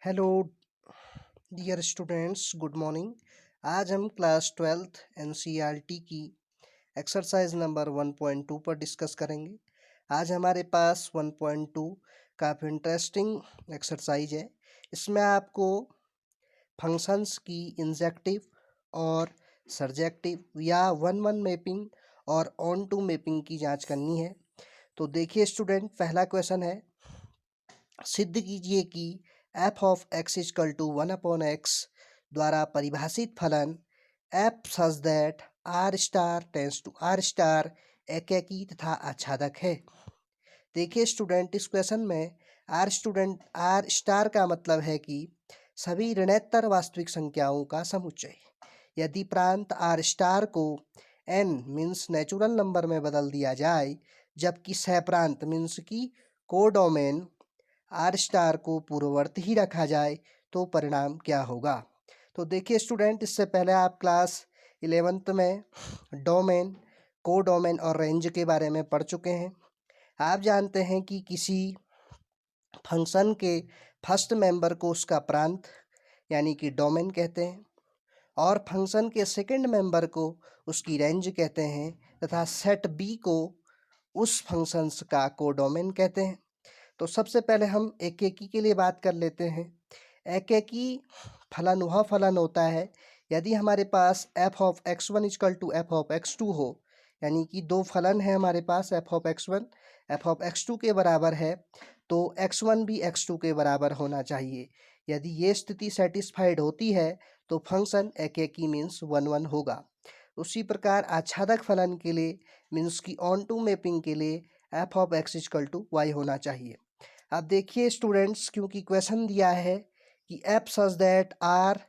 Hello dear students, good morning. आज हम class 12th NCERT की एक्सरसाइज नंबर 1.2 पर डिस्कस करेंगे। आज हमारे पास 1.2 काफ़ी इंटरेस्टिंग एक्सरसाइज है। इसमें आपको फंक्शंस की इंजेक्टिव और सर्जेक्टिव या वन वन मैपिंग और ऑन टू मैपिंग की जांच करनी है। तो देखिए स्टूडेंट, पहला क्वेश्चन है, सिद्ध कीजिए कि F of x equal to 1/x द्वारा परिभाषित फलन f such that R star tends to R star एकेकी तथा आच्छादक है। देखिए स्टूडेंट, इस क्वेश्चन में आर स्टार का मतलब है कि सभी ऋणोत्तर वास्तविक संख्याओं का समुच्चय। यदि प्रांत आर स्टार को एन मीन्स नेचुरल नंबर में बदल दिया जाए, जबकि सहप्रांत मीन्स की कोडोमेन आर स्टार को पूर्ववर्ती ही रखा जाए, तो परिणाम क्या होगा। तो देखिए स्टूडेंट, इससे पहले आप क्लास 11th में डोमेन, कोडोमेन और रेंज के बारे में पढ़ चुके हैं। आप जानते हैं कि किसी फंक्शन के फर्स्ट मेंबर को उसका प्रांत यानी कि डोमेन कहते हैं और फंक्शन के सेकंड मेंबर को उसकी रेंज कहते हैं तथा सेट बी को उस फंक्शंस का कोडोमेन कहते हैं। तो सबसे पहले हम एकेकी के लिए बात कर लेते हैं। एकेकी फलन वह फलन होता है यदि हमारे पास f of x1 equal to f of x2 हो, यानी कि दो फलन है हमारे पास, f of x1 f of x2 के बराबर है, तो x1 भी x2 के बराबर होना चाहिए। यदि ये स्थिति सेटिस्फाइड होती है तो फंक्शन एकेकी मीन्स 1 होगा। उसी प्रकार आच्छादक फलन के लिए मीन्स की ऑन टू मैपिंग के लिए F of x equal to y होना चाहिए। अब देखिए स्टूडेंट्स, क्योंकि क्वेश्चन दिया है कि f such that R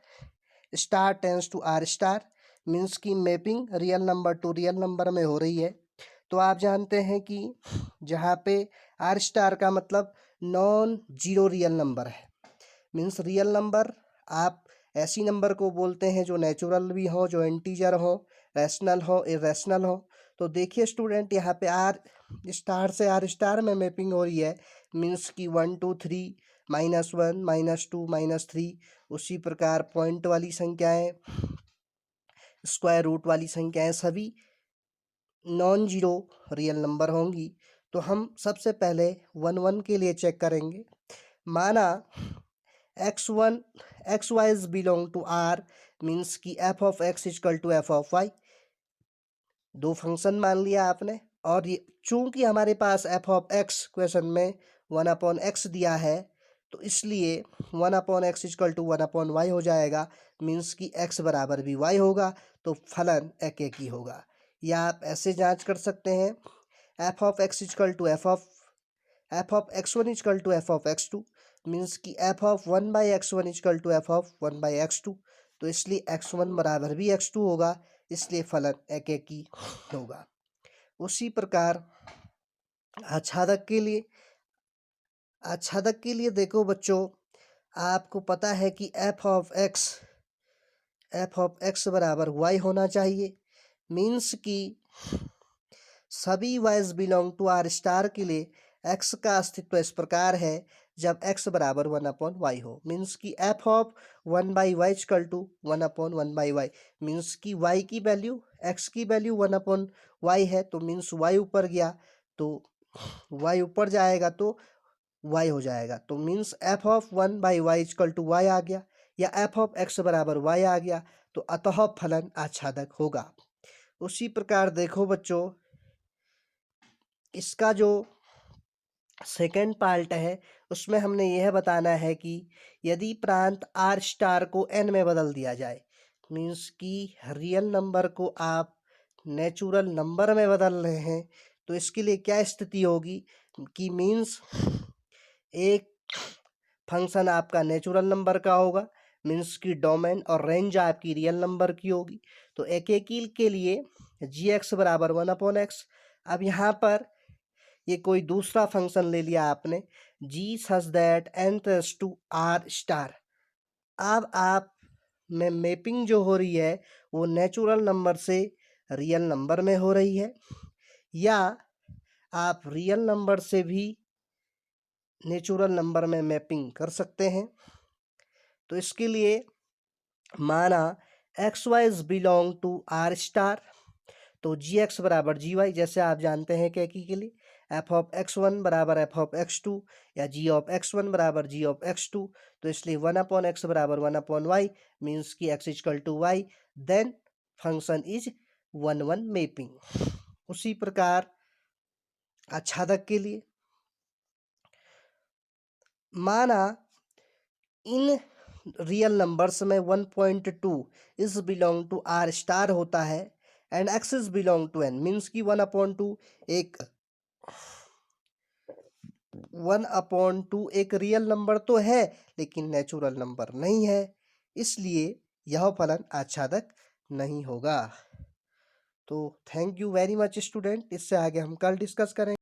star tends to R star means की mapping real number to real number में हो रही है, तो आप जानते हैं कि जहाँ पे आर स्टार का मतलब नॉन जीरो रियल नंबर है, मीन्स रियल नंबर आप ऐसी नंबर को बोलते हैं जो नेचुरल भी हो, जो इंटीजर हो, रैशनल हो, इरेशनल हो। तो देखिए स्टूडेंट, यहाँ पे आर स्टार से आर स्टार में मैपिंग हो रही है, मीन्स की 1 2 3 -1 -2 -3। उसी प्रकार पॉइंट वाली संख्याएं, स्क्वायर रूट वाली संख्याएं सभी नॉन जीरो रियल नंबर होंगी। तो हम सबसे पहले 1 1 के लिए चेक करेंगे। माना x1 x y is belong to R means की F of x equal to f of y, दो फंक्शन मान लिया आपने। और ये चूंकि हमारे पास एफ ऑफ एक्स क्वेश्चन में 1/x दिया है, तो इसलिए 1/x इजकल टू 1/y हो जाएगा, मीन्स की x बराबर भी y होगा, तो फलन एकेकी होगा। या आप ऐसे जांच कर सकते हैं, f of x equal to f of x1 equal to f of x2 means की F of 1/x1 equal to f of 1/x2, तो इसलिए x1 बराबर भी x2 होगा, इसलिए फलन एकेकी होगा। उसी प्रकार आच्छादक के लिए देखो बच्चों, आपको पता है कि एफ ऑफ एक्स बराबर वाई होना चाहिए, मीन्स कि सभी y's belong to R star के लिए एक्स का अस्तित्व इस प्रकार है, जब x बराबर 1/y हो, मीन्स की F of 1/y equal to 1/1/y, means की y की वैल्यू x की वैल्यू 1/y है, तो मीन्स y ऊपर गया, तो y ऊपर जाएगा तो y हो जाएगा, तो means F of 1/y equal to y आ गया, या एफ ऑफ x बराबर y आ गया, तो अतः फलन आच्छादक होगा। उसी प्रकार देखो बच्चों, इसका जो सेकेंड पार्ट है उसमें हमने यह बताना है कि यदि प्रांत आर स्टार को एन में बदल दिया जाए, मीन्स कि रियल नंबर को आप नेचुरल नंबर में बदल रहे हैं, तो इसके लिए क्या स्थिति होगी कि मीन्स एक फंक्शन आपका नेचुरल नंबर का होगा, मीन्स की डोमेन और रेंज आपकी रियल नंबर की होगी। तो एकेकी के लिए जी एक्स बराबर 1/x। अब यहाँ पर ये कोई दूसरा फंक्शन ले लिया आपने, g such that n tends to R star. अब आप में मैपिंग जो हो रही है वो नेचुरल नंबर से रियल नंबर में हो रही है, या आप रियल नंबर से भी नेचुरल नंबर में मैपिंग कर सकते हैं। तो इसके लिए माना x y is belong to R star, तो जी एक्स बराबर जी वाई, जैसे आप जानते हैं क्या के लिए एफ ऑफ एक्स वन बराबर एफ ऑफ एक्स टू या जी ऑफ एक्स वन बराबर जी ऑफ एक्स टू, तो इसलिए वन अपॉन एक्स बराबर वन अपॉन वाई मीन्स की x equal to y, then function is one one mapping. उसी प्रकार आच्छादक के लिए माना इन रियल नंबर्स में 1.2 is belong to R star होता है and x is belong to N, means की 1/2 एक 1/2 एक रियल नंबर तो है लेकिन नेचुरल नंबर नहीं है, इसलिए यह फलन आच्छादक नहीं होगा। तो thank you very much student, इससे आगे हम कल डिस्कस करेंगे।